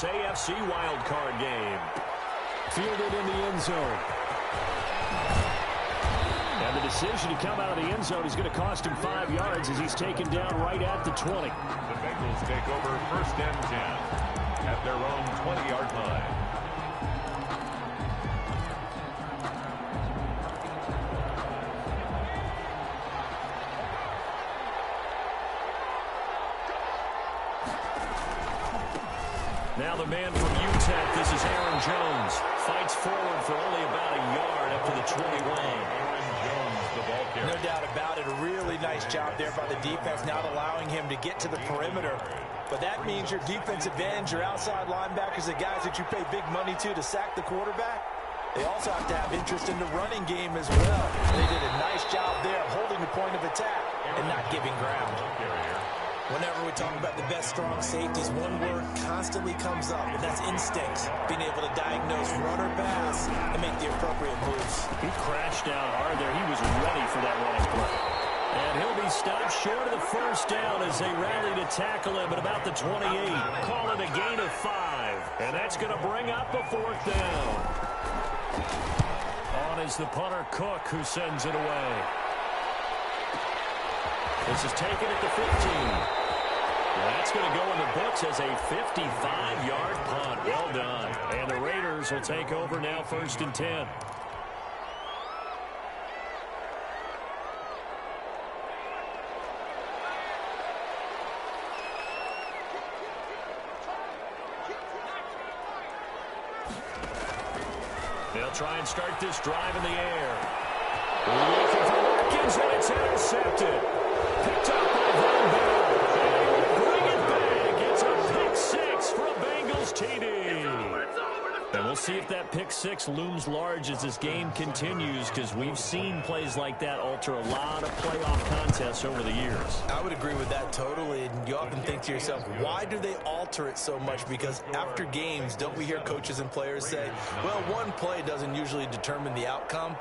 AFC wildcard game. Fielded in the end zone. And the decision to come out of the end zone is going to cost him 5 yards as he's taken down right at the 20. The Bengals take over 1st and 10 at their own 20-yard line. Now the man from UTEP, this is Aaron Jones, fights forward for only about a yard up to the 21. Aaron Jones, the ball carrier. No doubt about it. A really nice job there by the defense, not allowing him to get to the perimeter. But that means your defensive ends, your outside linebackers, the guys that you pay big money to sack the quarterback, they also have to have interest in the running game as well. They did a nice job there holding the point of attack and not giving ground. Whenever we talk about the best strong safeties, one word constantly comes up, and that's instincts. Being able to diagnose run or pass and make the appropriate moves. He crashed down hard there. He was ready for that running play. And he'll be stopped short of the 1st down as they rally to tackle him at about the 28. Call it a gain of 5. And that's going to bring up a 4th down. On is the punter Cook, who sends it away. This is taken at the 15. That's going to go in the books as a 55-yard punt. Well done. And the Raiders will take over now 1st and 10. They'll try and start this drive in the air. Looking for Watkins, and it's intercepted. Picked up by Von Bell. Bring it back. It's a pick 6 for a Bengals TD. And we'll see if that pick 6 looms large as this game continues, because we've seen plays like that alter a lot of playoff contests over the years. I would agree with that totally. And you often think to yourself, why do they alter it so much? Because after games, don't we hear coaches and players say, well, one play doesn't usually determine the outcome?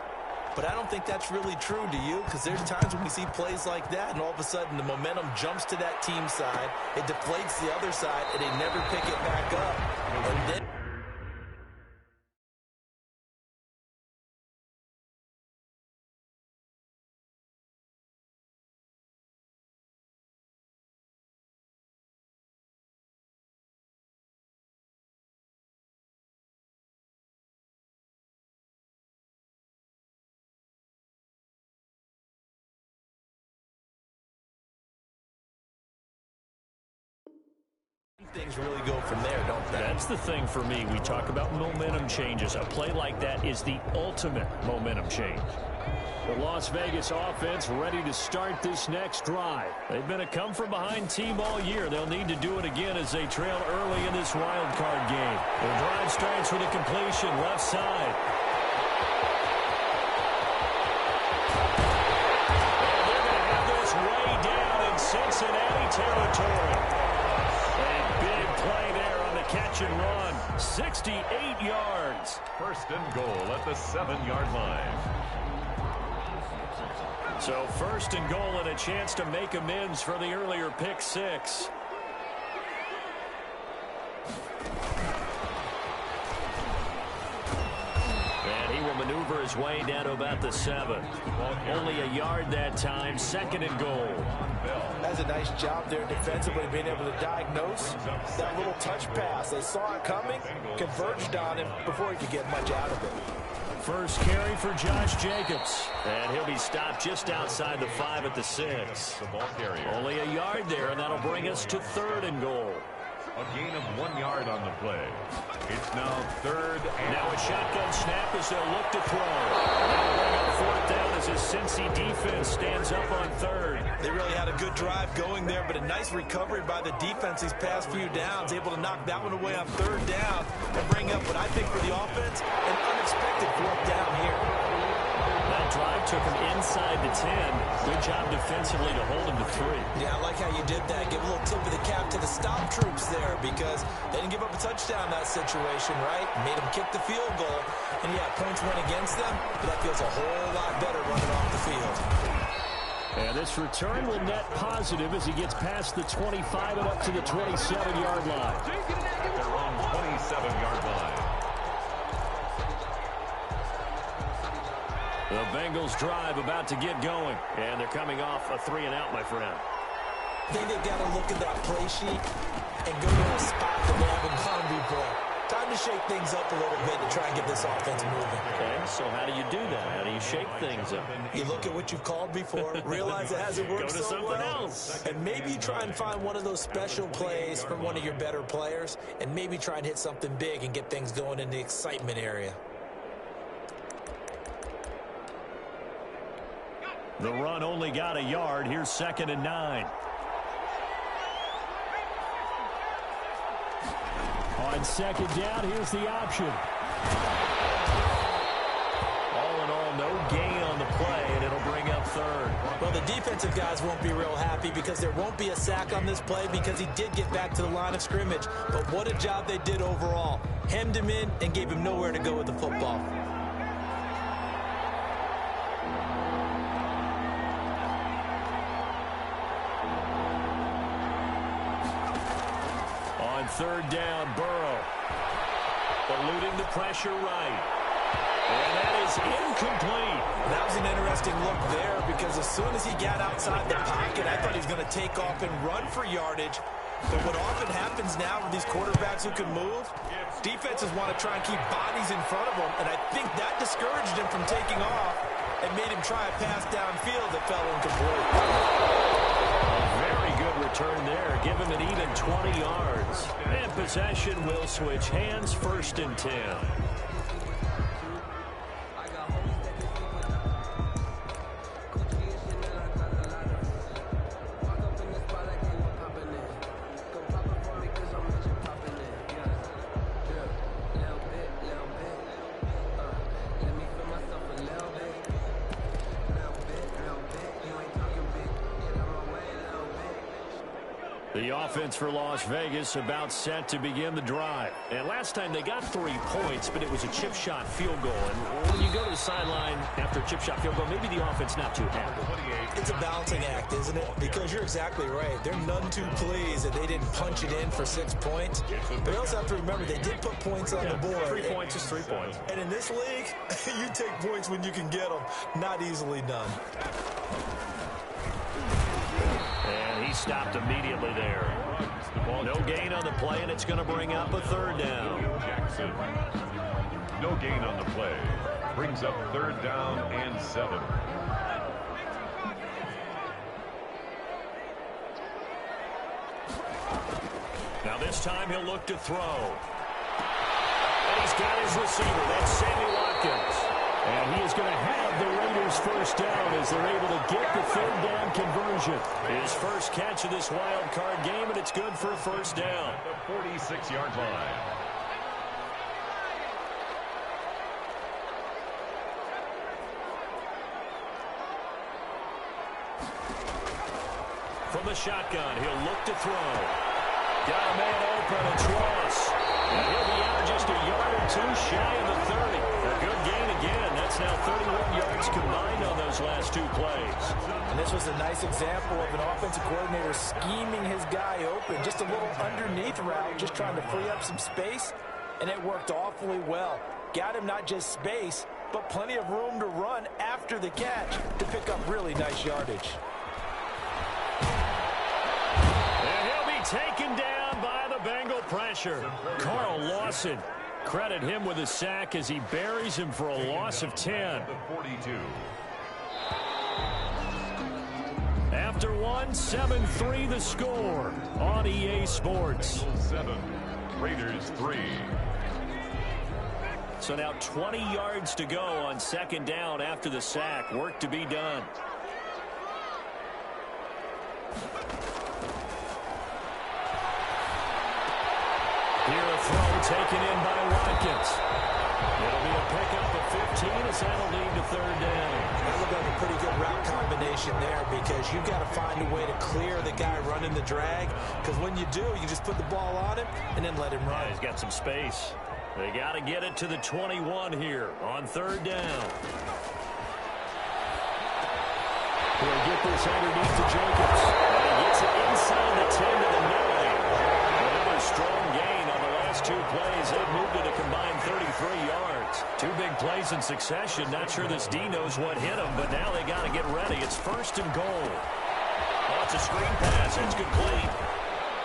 But I don't think that's really true, do you? Because there's times when we see plays like that, and all of a sudden the momentum jumps to that team side, it deflates the other side, and they never pick it back up. And then things really go from there, don't they? That's the thing for me. We talk about momentum changes. A play like that is the ultimate momentum change. The Las Vegas offense ready to start this next drive. They've been a come-from-behind team all year. They'll need to do it again as they trail early in this wild card game. The drive starts with a completion left side. And they're going to have this way down in Cincinnati territory. Big play there on the catch and run. 68 yards. 1st and goal at the 7-yard line. So 1st and goal and a chance to make amends for the earlier pick 6. And he will maneuver his way down to about the 7. Only a yard that time. 2nd and goal. That's a nice job there defensively, being able to diagnose that little touch pass. They saw it coming, converged on him before he could get much out of it. First carry for Josh Jacobs. And he'll be stopped just outside the 5 at the 6. The ball carrier. Only a yard there, and that'll bring us to 3rd and goal. A gain of 1 yard on the play. It's now 3rd and now a shotgun snap as they'll look to throw. That'll bring up 4th down as his Cincy defense stands up on 3rd. They really had a good drive going there, but a nice recovery by the defense these past few downs, able to knock that one away on 3rd down and bring up what I think for the offense, an unexpected 4th down here. That drive took him inside the 10. Good job defensively to hold him to 3. Yeah, I like how you did that. Give a little tip of the cap to the stop troops there, because they didn't give up a touchdown in that situation, right? Made them kick the field goal. And yeah, points went against them, but that feels a whole lot better running off the field. And this return will net positive as he gets past the 25 and up to the 27-yard line. Their own The Bengals drive about to get going. And they're coming off a 3-and-out, my friend. I think they've got to look at that play sheet and go to a spot that they haven't gone before. Time to shake things up a little bit to try and get this offense moving. Okay, so how do you do that? How do you shake things up? You look at what you've called before, realize it hasn't worked Go to so something well, else. and maybe you try and find one of those special plays from one of your better players, and maybe try and hit something big and get things going in the excitement area. The run only got a yard. Here's 2nd and 9. On 2nd down, here's the option. All in all, no gain on the play, and it'll bring up 3rd. Well, the defensive guys won't be real happy because there won't be a sack on this play because he did get back to the line of scrimmage. But what a job they did overall. Hemmed him in and gave him nowhere to go with the football. On 3rd down, Burrow. Eluding the pressure right. And that is incomplete. That was an interesting look there because as soon as he got outside the pocket, I thought he was going to take off and run for yardage. But what often happens now with these quarterbacks who can move, defenses want to try and keep bodies in front of them, and I think that discouraged him from taking off and made him try a pass downfield that fell incomplete. Very good return there. Give him an even 20 yards. And possession will switch hands, 1st and 10. The offense for Las Vegas about set to begin the drive. And last time they got 3 points, but it was a chip shot field goal. And when you go to the sideline after a chip shot field goal, maybe the offense not too happy. It's a balancing act, isn't it? Because you're exactly right. They're none too pleased that they didn't punch it in for 6 points. But you also have to remember they did put points on the board. 3 points is 3 points. And in this league, you take points when you can get them. Not easily done. And he stopped immediately there. No gain on the play, and it's going to bring up a 3rd down. Jackson. No gain on the play. Brings up 3rd down and 7. Now this time he'll look to throw. And he's got his receiver. That's Sammy Watkins. And he is going to have the Raiders 1st down as they're able to get the 3rd down conversion. His first catch of this wild card game, and it's good for a 1st down. The 46-yard line. From the shotgun, he'll look to throw. Got a man open, it's Ross. And he'll be out just a yard or 2 shy of the 30. A good gain again. That's now 31 yards combined on those last 2 plays. And this was a nice example of an offensive coordinator scheming his guy open. Just a little underneath route, just trying to free up some space. And it worked awfully well. Got him not just space, but plenty of room to run after the catch to pick up really nice yardage. And he'll be taken down by the Bengal pressure. Carl Lawson, credit him with a sack as he buries him for a loss of 10. The 42. After one, 7-3 the score on EA Sports. 7. Raiders 3. So now 20 yards to go on 2nd down after the sack. Work to be done. Here a throw taken in by Watkins. It'll be a pickup of 15 as that'll lead to 3rd down. That looked like a pretty good route combination there because you've got to find a way to clear the guy running the drag. Because when you do, you just put the ball on him and then let him run. Yeah, he's got some space. They got to get it to the 21 here on 3rd down. He'll get this underneath to Jacobs. And he gets it inside the 10 to the 9. Another strong gain on the last 2 plays as they've moved it a combined 33 yards. Two big plays in succession. Not sure this D knows what hit him, but now they got to get ready. It's 1st and goal. Oh, it's a screen pass. It's complete.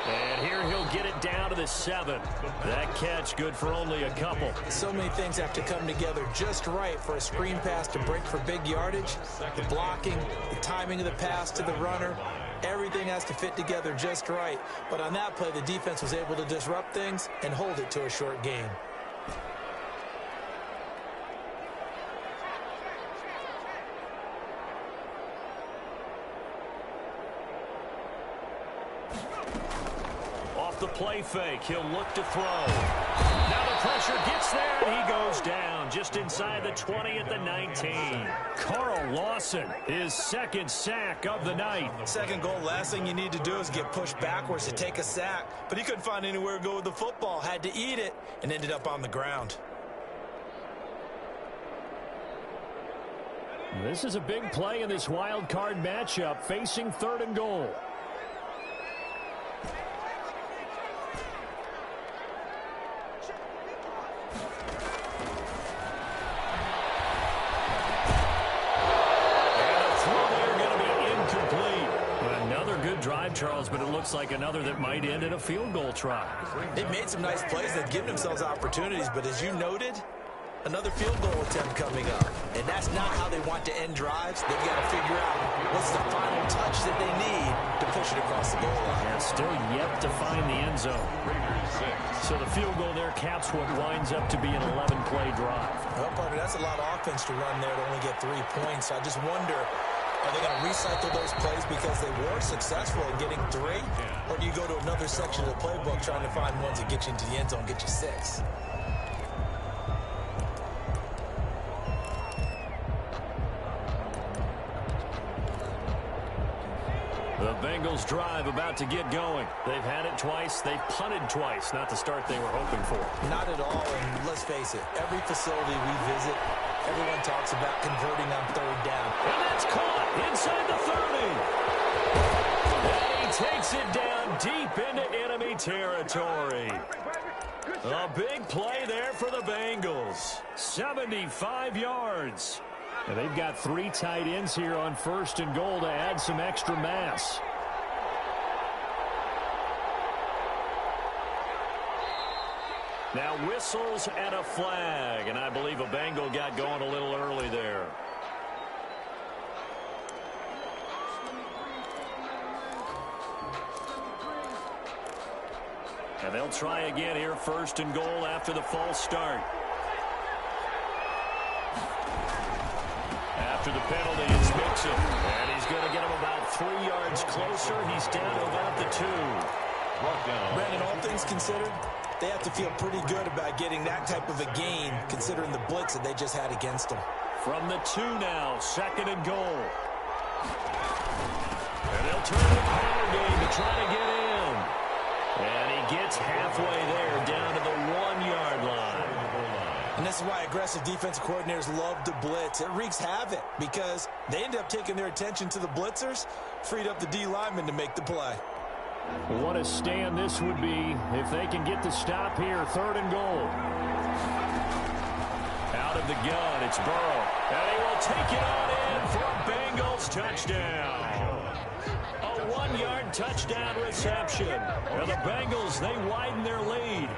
And here he'll get it down to the 7. That catch good for only a couple. So many things have to come together just right for a screen pass to break for big yardage. The blocking, the timing of the pass to the runner, everything has to fit together just right. But on that play, the defense was able to disrupt things and hold it to a short gain. The play fake. He'll look to throw. Now the pressure gets there, and he goes down just inside the 20 at the 19. Carl Lawson, his 2nd sack of the night. Second goal, last thing you need to do is get pushed backwards to take a sack. But he couldn't find anywhere to go with the football. Had to eat it and ended up on the ground. This is a big play in this wild card matchup, facing 3rd and goal. Charles, but it looks like another that might end in a field goal try. They've made some nice plays. They've given themselves opportunities, but as you noted, another field goal attempt coming up. And that's not how they want to end drives. They've got to figure out what's the final touch that they need to push it across the goal line. Yeah, still yet to find the end zone. So the field goal there caps what winds up to be an 11-play drive. Well, partner, that's a lot of offense to run there to only get 3 points. I just wonder, are they going to recycle those plays because they were successful in getting 3? Or do you go to another section of the playbook trying to find ones that get you into the end zone, get you 6? The Bengals drive about to get going. They've had it twice. They've punted twice. Not the start they were hoping for. Not at all, and let's face it, every facility we visit, everyone talks about converting on 3rd down. And that's caught inside the 30. And he takes it down deep into enemy territory. A big play there for the Bengals. 75 yards. And they've got 3 tight ends here on 1st and goal to add some extra mass. Now whistles and a flag, and I believe a Bengal got going a little early there. And they'll try again here, 1st and goal after the false start. After the penalty, it's Mixon. And he's going to get him about 3 yards closer. He's down to about the 2. Brandon, all things considered, they have to feel pretty good about getting that type of a gain, considering the blitz that they just had against them. From the 2 now, 2nd and goal. And they'll turn the power game to try to get in. And he gets halfway there, down to the 1-yard line. And this is why aggressive defensive coordinators love to blitz. It wreaks havoc because they end up taking their attention to the blitzers, freed up the D lineman to make the play. What a stand this would be if they can get the stop here. 3rd and goal. Out of the gun, it's Burrow. And he will take it on in for a Bengals touchdown. A 1-yard touchdown reception. And the Bengals, they widen their lead.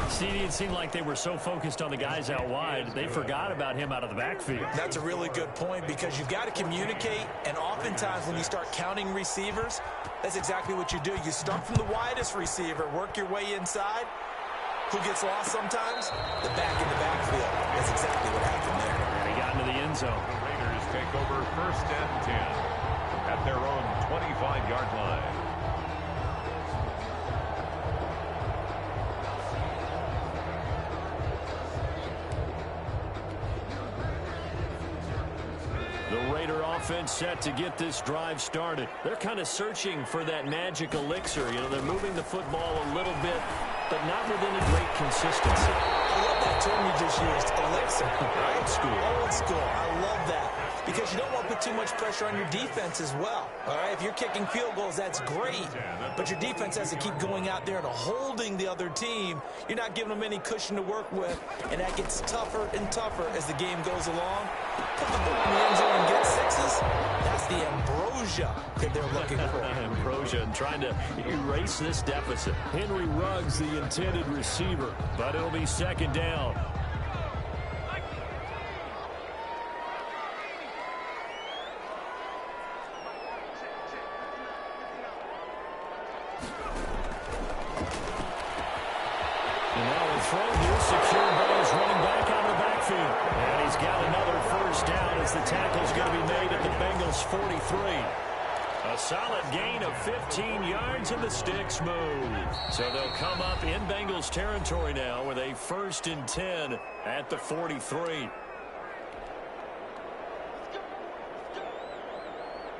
CD, it seemed like they were so focused on the guys out wide, they forgot about him out of the backfield. That's a really good point because you've got to communicate, and oftentimes when you start counting receivers, that's exactly what you do. You start from the widest receiver, work your way inside. Who gets lost sometimes? The back in the backfield. That's exactly what happened there. And he got into the end zone. The Raiders take over 1st and 10 at their own 25-yard line. The Raider offense set to get this drive started. They're kind of searching for that magic elixir. You know, they're moving the football a little bit, but not with any great consistency. I love that term you just used, elixir. Old school. Old school. I love that. because you don't want to put too much pressure on your defense as well. All right, if you're kicking field goals, that's great, but your defense has to keep going out there and holding the other team. You're not giving them any cushion to work with, and that gets tougher and tougher as the game goes along. Put the ball in the end zone and get sixes. That's the ambrosia that they're looking for. Ambrosia and trying to erase this deficit. Henry Ruggs, the intended receiver, but it'll be second down. And now a throw here, secured by his running back out of the backfield. And he's got another first down as the tackle's going to be made at the Bengals 43. A solid gain of 15 yards and the sticks move. So they'll come up in Bengals territory now with a 1st and 10 at the 43.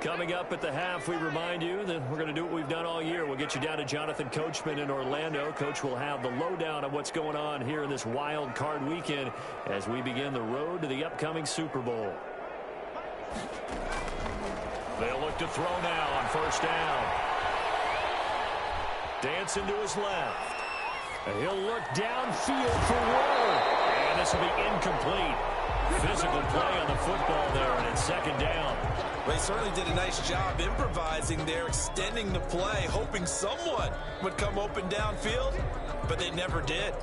Coming up at the half, we remind you that we're going to do what we've done all year. We'll get you down to Jonathan Coachman in Orlando. Coach will have the lowdown of what's going on here in this wild card weekend as we begin the road to the upcoming Super Bowl. They'll look to throw now on first down. Dancing to his left. And he'll look downfield for Waller. And this will be incomplete. Physical play on the football there, and it's second down. They certainly did a nice job improvising there, extending the play, hoping someone would come open downfield, but they never did.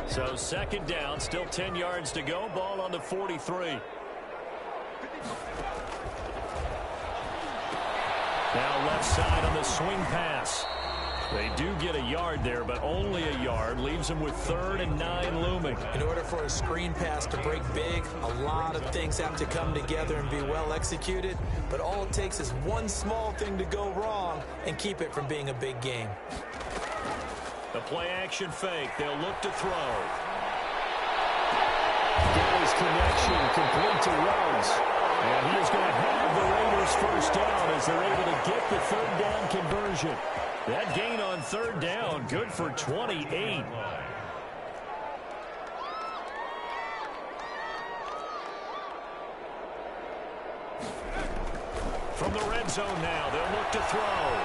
So second down, still 10 yards to go. Ball on the 43. Now left side on the swing pass. They do get a yard there, but only a yard. Leaves them with 3rd and 9 looming. In order for a screen pass to break big, a lot of things have to come together and be well executed. But all it takes is one small thing to go wrong and keep it from being a big game. The play action fake. They'll look to throw. Got his connection complete to Ruggs. And he is going to have the Raiders first down as they're able to get the 3rd down conversion. That gain on 3rd down, good for 28. From the red zone now, they'll look to throw.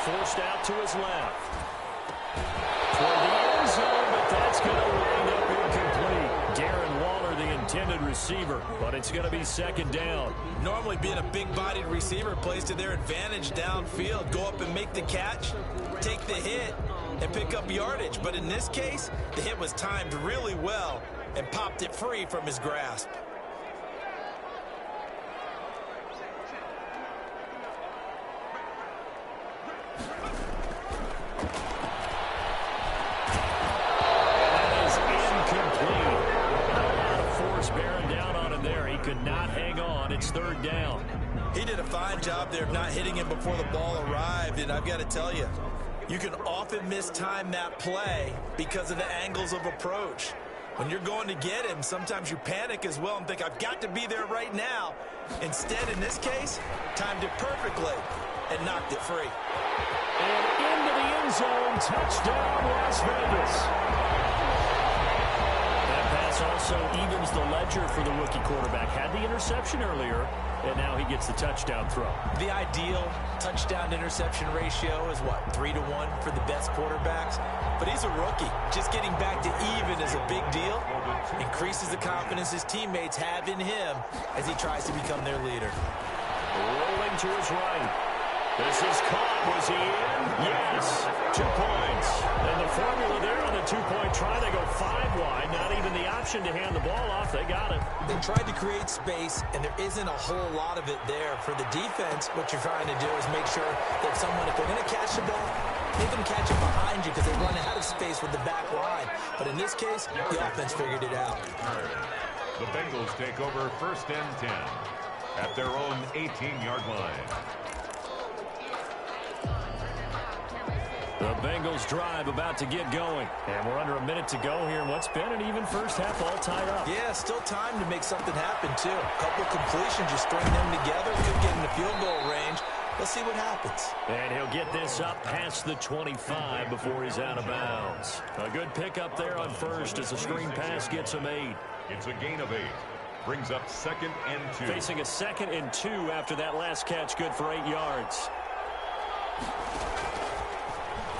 Forced out to his left. Toward the end zone, but that's going to wind up incomplete. Darren Waller, the intended receiver, but it's going to be 2nd down. Normally being a big-bodied receiver plays to their advantage downfield. Go up and make the catch, take the hit, and pick up yardage. But in this case, the hit was timed really well and popped it free from his grasp. Could not hang on. It's 3rd down. He did a fine job there of not hitting him before the ball arrived, and I've got to tell you, you can often mistime that play because of the angles of approach. When you're going to get him, sometimes you panic as well and think, I've got to be there right now. Instead, in this case, timed it perfectly and knocked it free. And into the end zone, touchdown Las Vegas. Also evens the ledger for the rookie quarterback. Had the interception earlier, and now he gets the touchdown throw. The ideal touchdown-interception ratio is, what, 3 to 1 for the best quarterbacks? But he's a rookie. Just getting back to even is a big deal. Increases the confidence his teammates have in him as he tries to become their leader. Rolling to his right. This is caught. Was he in? Yes. 2 points. And the formula there on the 2-point try, they go 5 wide. Not even the option to hand the ball off. They got it. They tried to create space, and there isn't a whole lot of it there. For the defense, what you're trying to do is make sure that someone, if they're going to catch the ball, make them catch it behind you because they run out of space with the back line. But in this case, the offense figured it out. The Bengals take over 1st and 10 at their own 18-yard line. The Bengals drive about to get going. And we're under a minute to go here in what's been an even first half, all tied up. Yeah, still time to make something happen, too. A couple completions, just string them together. Could get in the field goal range. Let's see what happens. And he'll get this up past the 25 before he's out of bounds. A good pickup there on first as the screen pass gets him 8. It's a gain of 8. Brings up 2nd and 2. Facing a 2nd and 2 after that last catch, good for 8 yards.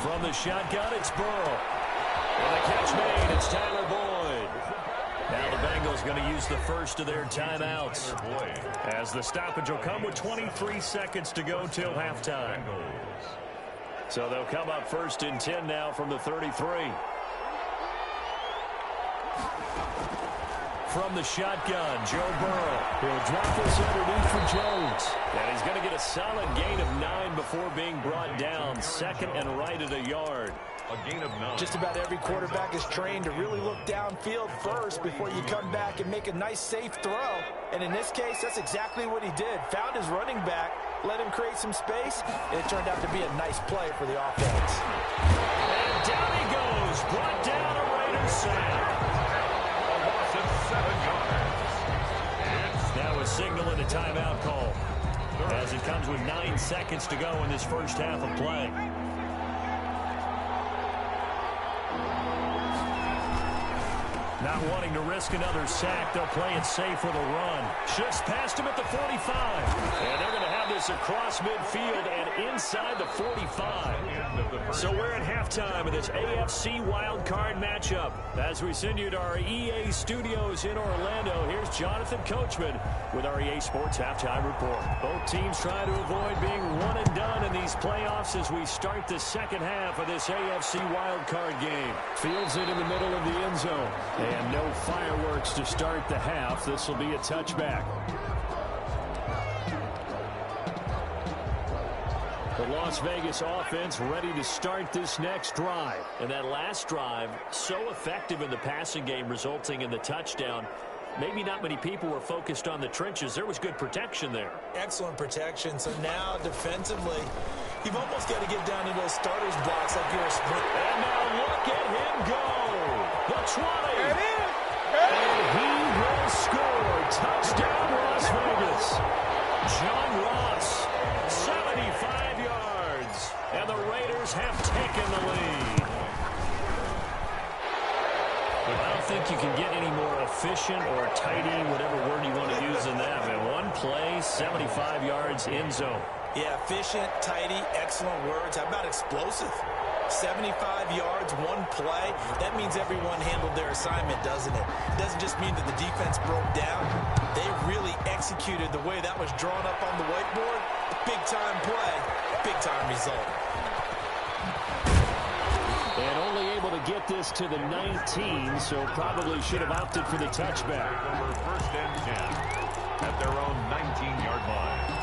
From the shotgun, it's Burrow. And the catch made, it's Tyler Boyd. Now the Bengals going to use the first of their timeouts, as the stoppage will come with 23 seconds to go till halftime. So they'll come up 1st and 10 now from the 33. From the shotgun, Joe Burrow. He'll drop this underneath for Jones. And he's going to get a solid gain of 9 before being brought down. 2nd and right at a yard. A gain of 9. Just about every quarterback is trained to really look downfield first before you come back and make a nice, safe throw. And in this case, that's exactly what he did. Found his running back, let him create some space, and it turned out to be a nice play for the offense. And down he goes. Brought down a Raiders sack. A loss of 7 yards. Now a signal and a timeout call, as it comes with 9 seconds to go in this first half of play. Not wanting to risk another sack, they'll play it safe with a run. Shifts past him at the 45. And they're going to have this across midfield and inside the 45. So we're at halftime of this AFC wildcard matchup. As we send you to our EA studios in Orlando, here's Jonathan Coachman with our EA Sports Halftime Report. Both teams trying to avoid being one and done in these playoffs as we start the second half of this AFC wildcard game. Fields it in the middle of the end zone. And no fireworks to start the half. This will be a touchback. The Las Vegas offense ready to start this next drive. And that last drive, so effective in the passing game, resulting in the touchdown. Maybe not many people were focused on the trenches. There was good protection there. Excellent protection. So now defensively, you've almost got to get down to those starters blocks like you're a sprint. And now look at him go. The 20. And he will score. Touchdown, Las Vegas. John Ross, 75 yards. And the Raiders have taken the lead. I don't think you can get any more efficient or tidy, whatever word you want to use in that. Man, one play, 75 yards, end zone. Yeah, efficient, tidy, excellent words. How about explosive? 75 yards, one play. That means everyone handled their assignment, doesn't it? It doesn't just mean that the defense broke down. They really executed the way that was drawn up on the whiteboard. Big-time play, big-time result. And only able to get this to the 19, so probably should have opted for the touchback. Over 1st and 10 at their own 19-yard line.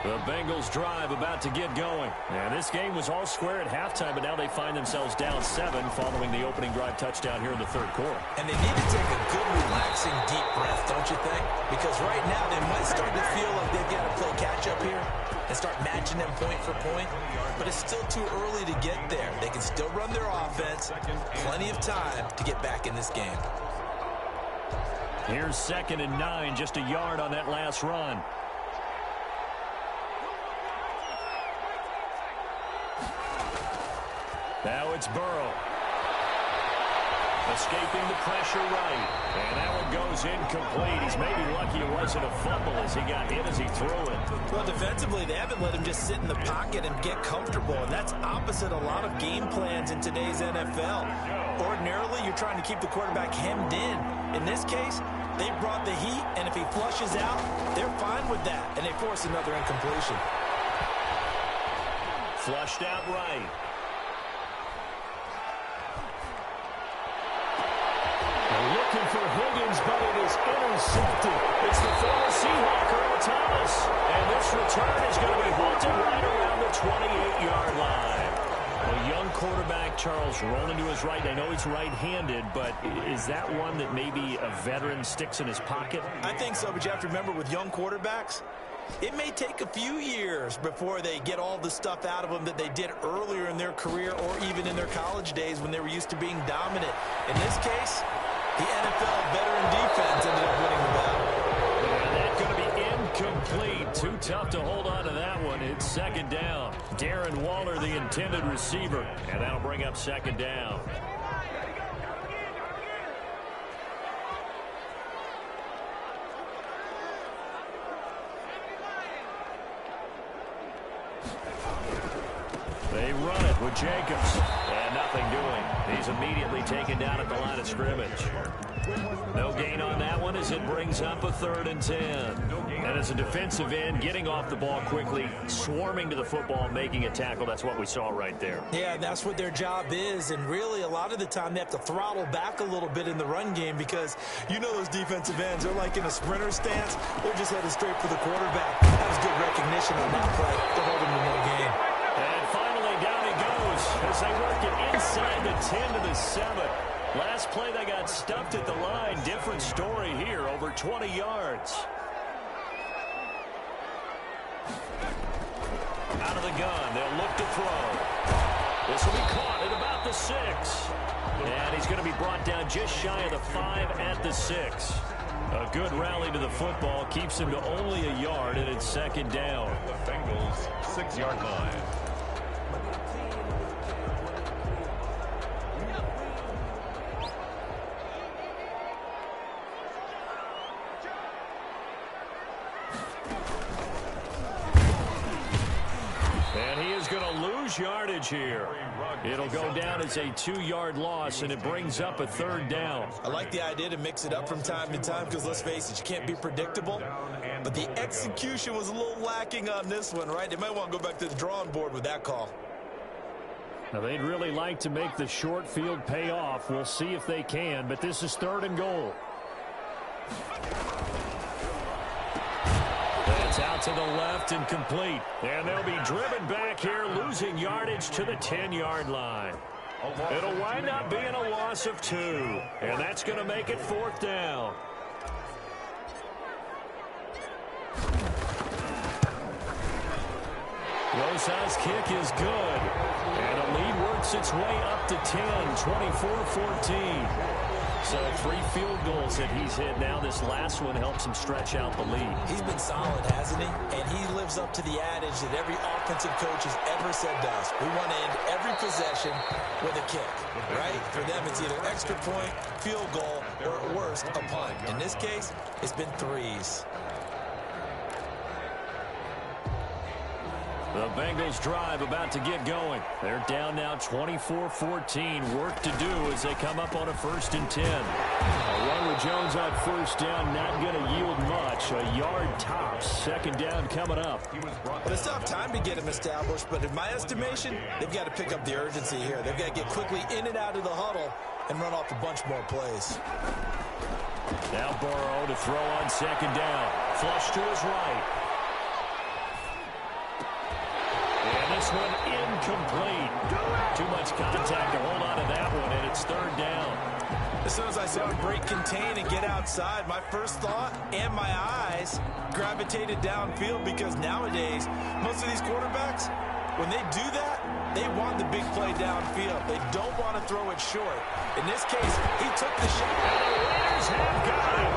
The Bengals drive about to get going. And this game was all square at halftime, but now they find themselves down 7 following the opening drive touchdown here in the third quarter. And they need to take a good, relaxing, deep breath, don't you think? Because right now they might start to feel like they've got to play catch-up here and start matching them point for point. But it's still too early to get there. They can still run their offense. Plenty of time to get back in this game. Here's 2nd and 9, just a yard on that last run. Now it's Burrow. Escaping the pressure right. And that one goes incomplete. He's maybe lucky it wasn't a fumble as he got hit as he threw it. Well, defensively, they haven't let him just sit in the pocket and get comfortable. And that's opposite a lot of game plans in today's NFL. Ordinarily, you're trying to keep the quarterback hemmed in. In this case, they brought the heat, and if he flushes out, they're fine with that. And they force another incompletion. Flushed out right. Looking for Higgins, but it is intercepted. It's the former Seahawk, Earl Thomas. And this return is going to be halted right around the 28-yard line. A young quarterback, Charles, rolling to his right. I know he's right-handed, but is that one that maybe a veteran sticks in his pocket? I think so, but you have to remember with young quarterbacks, it may take a few years before they get all the stuff out of them that they did earlier in their career or even in their college days when they were used to being dominant. In this case, the NFL veteran defense ended up winning the battle. And that too tough to hold on to that one. It's second down. Darren Waller, the intended receiver, and that'll bring up second down. They run it with Jacobs. And nothing doing. He's immediately taken down at the line of scrimmage. No gain on that one as it brings up a 3rd and 10. And as a defensive end, getting off the ball quickly, swarming to the football, making a tackle. That's what we saw right there. Yeah, that's what their job is. And really, a lot of the time, they have to throttle back a little bit in the run game because you know those defensive ends, they're like in a sprinter stance. They're just headed straight for the quarterback. That was good recognition on that play to hold him to no gain. And finally, down he goes as they work it inside the 10 to the 7. Last play, they got stuffed at the line. Different story here, over 20 yards. Out of the gun, they'll look to throw. This will be caught at about the 6. And he's going to be brought down just shy of the 5 at the 6. A good rally to the football keeps him to only a yard, and it's second down. The Bengals' 6-yard line. Yardage here. It'll go down as a 2-yard loss, and it brings up a 3rd down. I like the idea to mix it up from time to time because, let's face it, you can't be predictable. But the execution was a little lacking on this one, right? They might want to go back to the drawing board with that call. Now, they'd really like to make the short field pay off. We'll see if they can, but this is 3rd and goal. It's out to the left and complete. And they'll be driven back here, losing yardage to the 10-yard line. It'll wind up being a loss of 2. And that's going to make it 4th down. Rosa's kick is good. And a lead works its way up to 10, 24-14. So 3 field goals that he's hit now. This last one helps him stretch out the lead. He's been solid, hasn't he? And he lives up to the adage that every offensive coach has ever said to us. We want to end every possession with a kick, right? For them, it's either extra point, field goal, or at worst, a punt. In this case, it's been 3s. The Bengals drive about to get going. They're down now 24-14. Work to do as they come up on a 1st and 10. A run with Jones on 1st down, not going to yield much. A yard tops. 2nd down coming up. Well, it's tough time to get him established, but in my estimation, they've got to pick up the urgency here. They've got to get quickly in and out of the huddle and run off a bunch more plays. Now Burrow to throw on 2nd down. Flush to his right. And this one incomplete. Too much contact to hold on to that one, and it's 3rd down. As soon as I saw him break contain and get outside, my first thought and my eyes gravitated downfield because nowadays, most of these quarterbacks, when they do that, they want the big play downfield. They don't want to throw it short. In this case, he took the shot. And the Raiders have got him.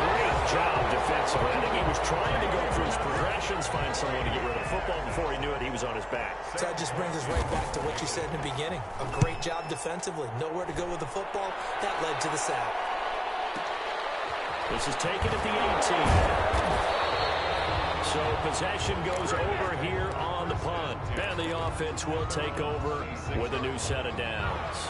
Great job defensively. I think he was trying to go through his progressions, find someone to get rid of the football. Before he knew it, he was on his back. So that just brings us right back to what you said in the beginning. A great job defensively. Nowhere to go with the football. That led to the sack. This is taken at the 18. So possession goes over here on the punt. And the offense will take over with a new set of downs.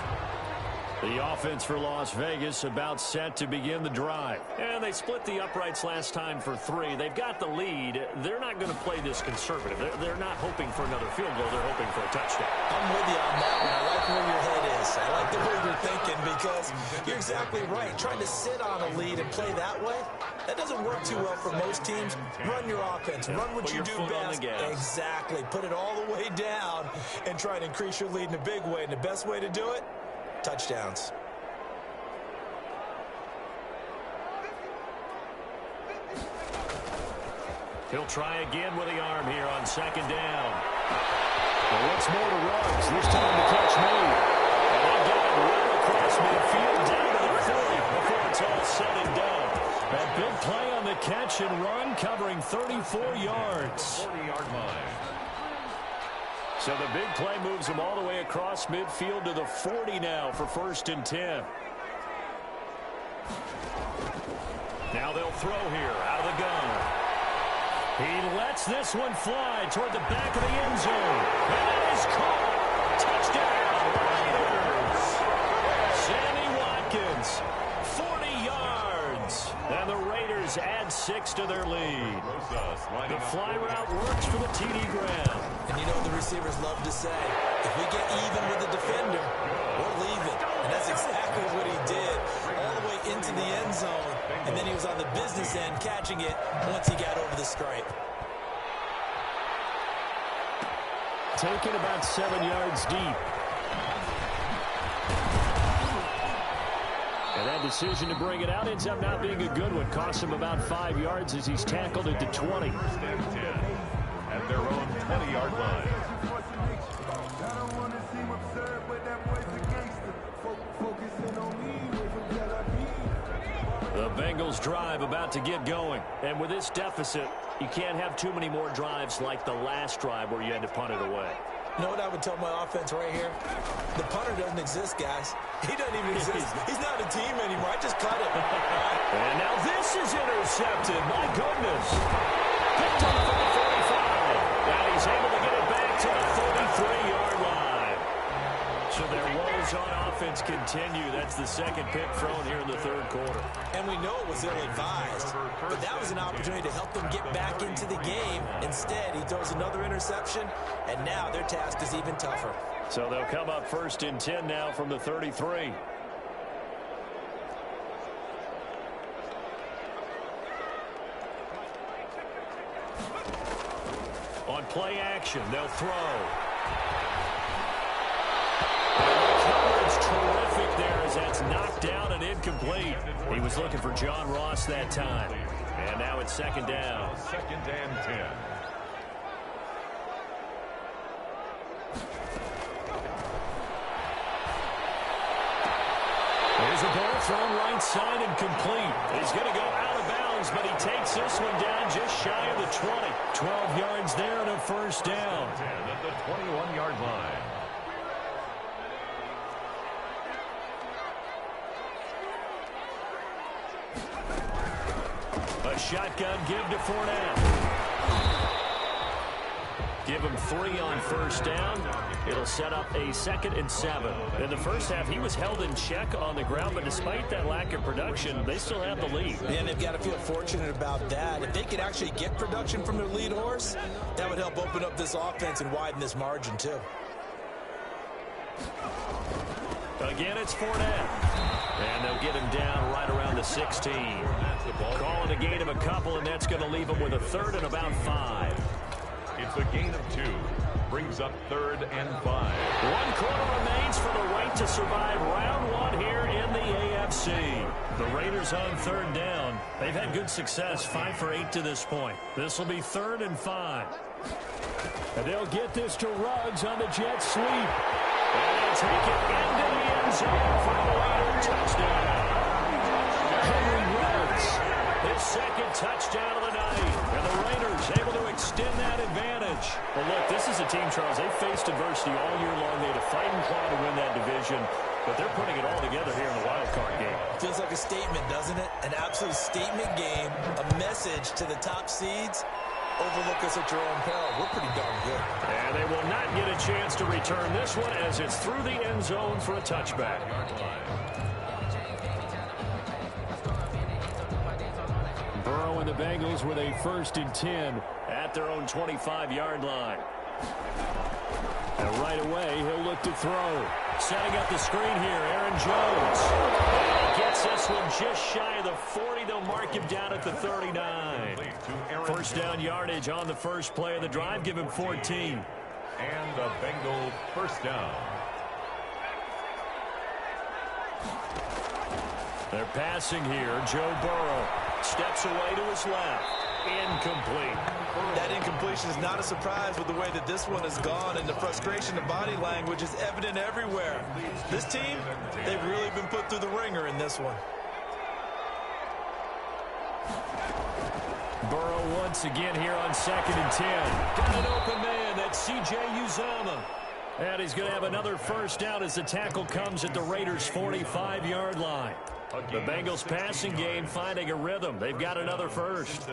The offense for Las Vegas about set to begin the drive. And they split the uprights last time for 3. They've got the lead. They're not going to play this conservative. They're not hoping for another field goal. They're hoping for a touchdown. I'm with you on that one. I like where your head is. I like the way you're thinking because you're exactly right. Trying to sit on a lead and play that way, that doesn't work too well for most teams. Run your offense. Run what you do best. Exactly. Put it all the way down and try to increase your lead in a big way. And the best way to do it, touchdowns. He'll try again with the arm here on 2nd down. Well, what's more to Ruggs? This time to catch me. And they get it right across midfield down to the 40 before it's all said and done. That big play on the catch and run, covering 34 yards. 40-yard line. So the big play moves them all the way across midfield to the 40 now for 1st and 10. Now they'll throw here out of the gun. He lets this one fly toward the back of the end zone. That is caught. Touchdown, Raiders. Sammy Watkins, 40 yards. And the Raiders add 6 to their lead. The fly route works for the TD grab. And you know what the receivers love to say? If we get even with the defender, we'll leave it. And that's exactly what he did. All the way into the end zone. And then he was on the business end catching it once he got over the stripe. Taken about 7 yards deep. And that decision to bring it out ends up not being a good one. Costs him about 5 yards as he's tackled at the 20. 1st and 10 at their own 20-yard line. The Bengals drive about to get going. And with this deficit, you can't have too many more drives like the last drive where you had to punt it away. You know what I would tell my offense right here? The punter doesn't exist, guys. He doesn't even exist. He's not a team anymore. I just cut him. And now this is intercepted. My goodness. Picked up for the 45. And he's able to get it back to the 33-yard line. So their woes on offense continue. That's the second pick thrown here in the 3rd quarter. And we know it was ill-advised, but that was an opportunity to help them get back into the game. Instead, he throws another interception, and now their task is even tougher. So they'll come up 1st and 10 now from the 33. On play action, they'll throw. Terrific there as that's knocked down and incomplete. He was looking for John Ross that time. And now it's 2nd down. 2nd and 10. There's a ball thrown right side and complete. He's going to go out of bounds, but he takes this one down just shy of the 20. 12 yards there and a 1st down. 10 at the 21-yard line. A shotgun give to Fournette. Give him 3 on 1st down. It'll set up a 2nd and 7. In the first half, he was held in check on the ground, but despite that lack of production, they still have the lead. Yeah, and they've got to feel fortunate about that. If they could actually get production from their lead horse, that would help open up this offense and widen this margin, too. Again, it's Fournette. And they'll get him down right around the 16. Calling a gain of a couple, and that's going to leave him with a 3rd and about 5. It's a gain of 2. Brings up 3rd and 5. 1 quarter remains for the right to survive round 1 here in the AFC. The Raiders on 3rd down. They've had good success, 5 for 8 to this point. This will be 3rd and 5. And they'll get this to Ruggs on the jet sweep. And they'll take it into the end zone for a Raider touchdown. Henry Ruggs, his 2nd touchdown of the night. And the Raiders able to extend that advantage. Well, look, this is a team, Charles, they faced adversity all year long. They had to fight and claw to win that division. But they're putting it all together here in the wild card game. Feels like a statement, doesn't it? An absolute statement game, a message to the top seeds. Overlook us at your own peril. We're pretty darn good. And they will not get a chance to return this one as it's through the end zone for a touchback. Burrow and the Bengals with a 1st and 10 at their own 25-yard line. And right away, he'll look to throw. Setting up the screen here, Aaron Jones. And he gets this one just shy of the 40. They'll mark him down at the 39. 1st down yardage on the first play of the drive. Give him 14. And the Bengal 1st down. They're passing here. Joe Burrow steps away to his left. Incomplete. That incompletion is not a surprise with the way that this one has gone, and the frustration of body language is evident everywhere. This team, they've really been put through the ringer in this one. once again here on 2nd and 10. Got an open man. That's C.J. Uzomah. And he's going to have another first down as the tackle comes at the Raiders' 45-yard line. The Bengals passing game finding a rhythm. They've got another first.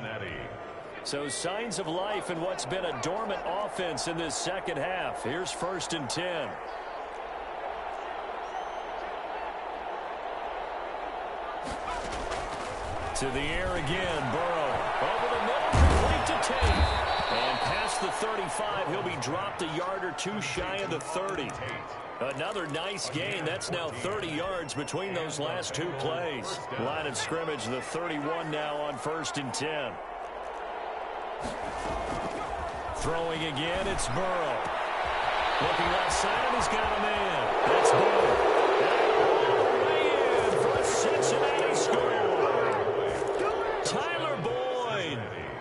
So signs of life in what's been a dormant offense in this second half. Here's 1st and 10. To the air again, Burrow. Over the middle, complete to Tate. And past the 35, he'll be dropped a yard or two shy of the 30. Another nice gain. That's now 30 yards between those last two plays. Line of scrimmage, the 31 now on 1st and 10. Throwing again, it's Burrow. Looking left side, and he's got a man. That's Burrow. All the way in for a Cincinnati score. Tyler Boyd,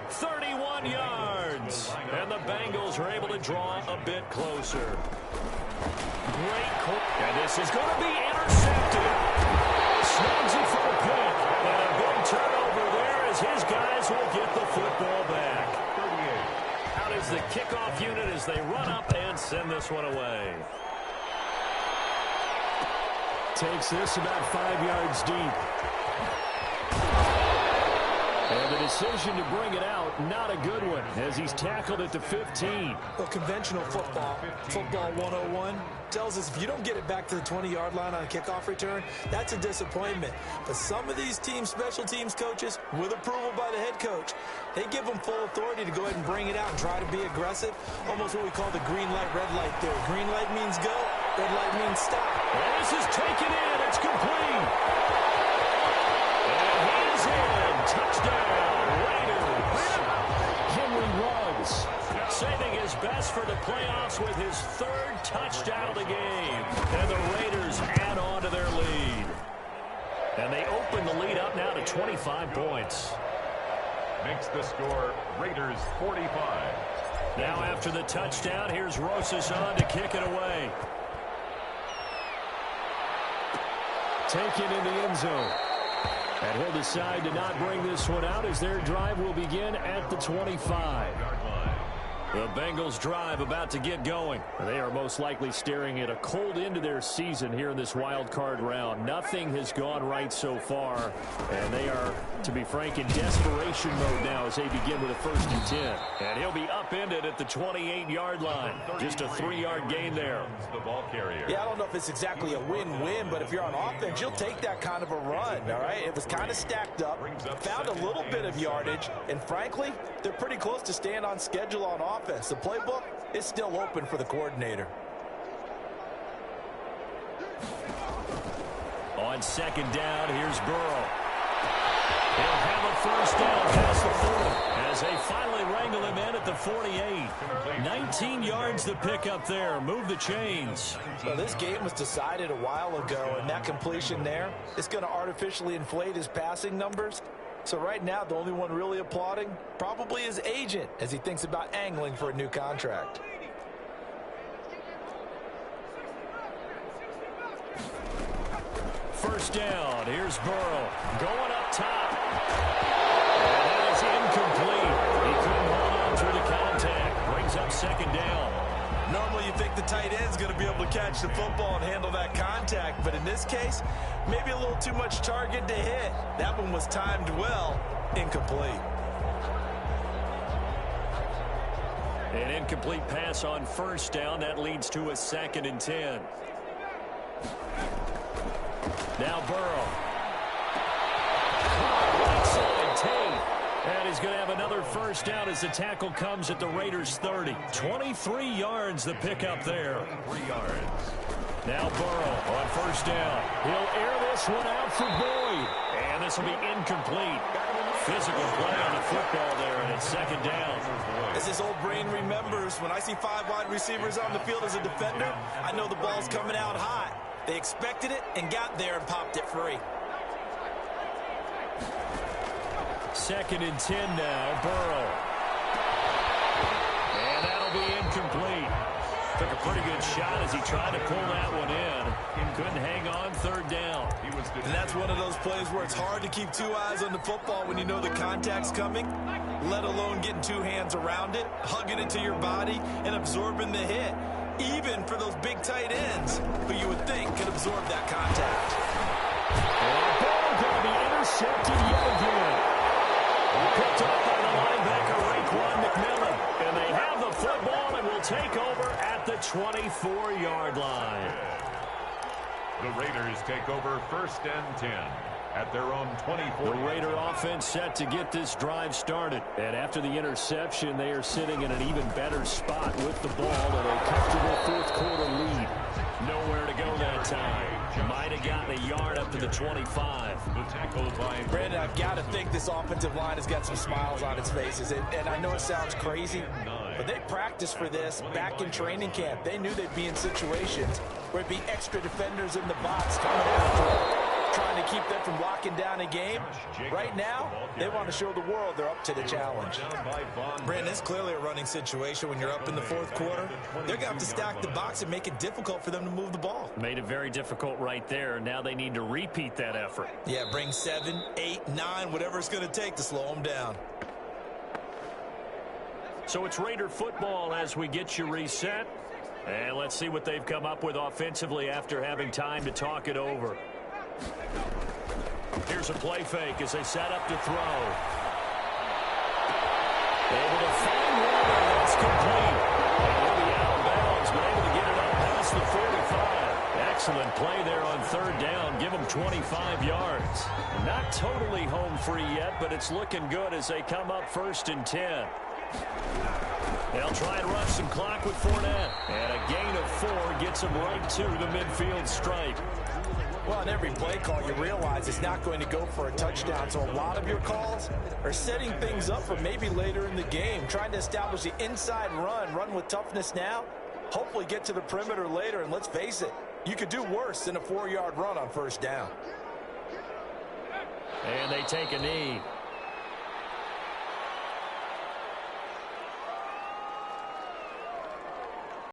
31 yards. And the Bengals are able to draw a bit closer. Great call. And this is going to be intercepted. Snags it for a pick. And a big turnover there as his guys will get the football back. Out is the kickoff unit as they run up and send this one away. Takes this about 5 yards deep. And the decision to bring it out, not a good one, as he's tackled at the 15. Well, conventional football 101, tells us if you don't get it back to the 20-yard line on a kickoff return, that's a disappointment. But some of these teams, special teams coaches, with approval by the head coach, they give them full authority to go ahead and bring it out and try to be aggressive, almost what we call the green light, red light theory. Green light means go, red light means stop. And this is taken in. It's complete. And he's in. Touchdown, Raiders. Henry Ruggs saving his best for the playoffs with his 3rd touchdown of the game. And the Raiders add on to their lead. And they open the lead up now to 25 points. Makes the score Raiders 45. Now after the touchdown, here's Rosas on to kick it away. Taken in the end zone. And he'll decide to not bring this one out as their drive will begin at the 25. The Bengals drive about to get going. They are most likely staring at a cold end to their season here in this wild card round. Nothing has gone right so far, and they are, to be frank, in desperation mode now as they begin with a 1st and 10. And he'll be upended at the 28-yard line. Just a 3-yard gain there. The ball carrier. Yeah, I don't know if it's exactly a win-win, but if you're on offense, you'll take that kind of a run, all right? It was kind of stacked up, found a little bit of yardage, and frankly, they're pretty close to staying on schedule on offense. The playbook is still open for the coordinator. On 2nd down, here's Burrow. He'll have a first down past the 40 as they finally wrangle him in at the 48. 19 yards to pick up there. Move the chains. Well, this game was decided a while ago, and that completion there is going to artificially inflate his passing numbers. So right now, the only one really applauding probably his agent as he thinks about angling for a new contract. First down. Here's Burrow going up top. And that is incomplete. He couldn't hold on through the contact. Brings up 2nd down. Normally you think the tight end's going to be able to catch the football and handle that contact, but in this case, maybe a little too much target to hit. That one was timed well, incomplete. An incomplete pass on 1st down. That leads to a 2nd and 10. Now Burrow. Right side, Tate. And he's going to have another first down as the tackle comes at the Raiders' 30. 23 yards the pickup there. 3 yards. Now Burrow on 1st down. He'll air this one out for Boyd. And this will be incomplete. Physical play on the football there, and it's 2nd down. As his old brain remembers, when I see 5 wide receivers on the field as a defender, I know the ball's coming out hot. They expected it and got there and popped it free. 2nd and 10 now, Burrow. And that'll be incomplete. Took a pretty good shot as he tried to pull that one in. Couldn't hang on 3rd down. And that's one of those plays where it's hard to keep 2 eyes on the football when you know the contact's coming. let alone getting two hands around it, hugging it to your body, and absorbing the hit. Even for those big tight ends, who you would think could absorb that contact. And that ball going to be intercepted yet again. Picked up by the linebacker, Raekwon McMillan. And they have the football and will take over at the 24-yard line. The Raiders take over 1st and 10 at their own 24. The Raider offense set to get this drive started. And after the interception, they are sitting in an even better spot with the ball and a comfortable fourth-quarter lead. Nowhere to go that time. Might have gotten a yard up to the 25. The tackle by Brandon, I've got to think this offensive line has got some smiles on its faces. And I know it sounds crazy, but they practiced for this back in training camp. They knew they'd be in situations where it'd be extra defenders in the box coming after them, trying to keep them from locking down a game. Right now, they want to show the world they're up to the challenge. Brandon, it's clearly a running situation when you're up in the fourth quarter. They're going to have to stack the box and make it difficult for them to move the ball. Made it very difficult right there. Now they need to repeat that effort. Yeah, bring 7, 8, 9, whatever it's going to take to slow them down. So it's Raider football as we get you reset. And let's see what they've come up with offensively after having time to talk it over. Here's a play fake as they set up to throw. Able to find one, and that's complete. And he'll be out of bounds, but able to get it up past the 45. Excellent play there on 3rd down. Give them 25 yards. Not totally home free yet, but it's looking good as they come up 1st and 10. They'll try and rush some clock with Fournette. And a gain of 4 gets them right to the midfield stripe. Well, on every play call, you realize it's not going to go for a touchdown. So a lot of your calls are setting things up for maybe later in the game, trying to establish the inside run with toughness now, hopefully get to the perimeter later. And let's face it, you could do worse than a 4-yard run on 1st down. And they take a knee.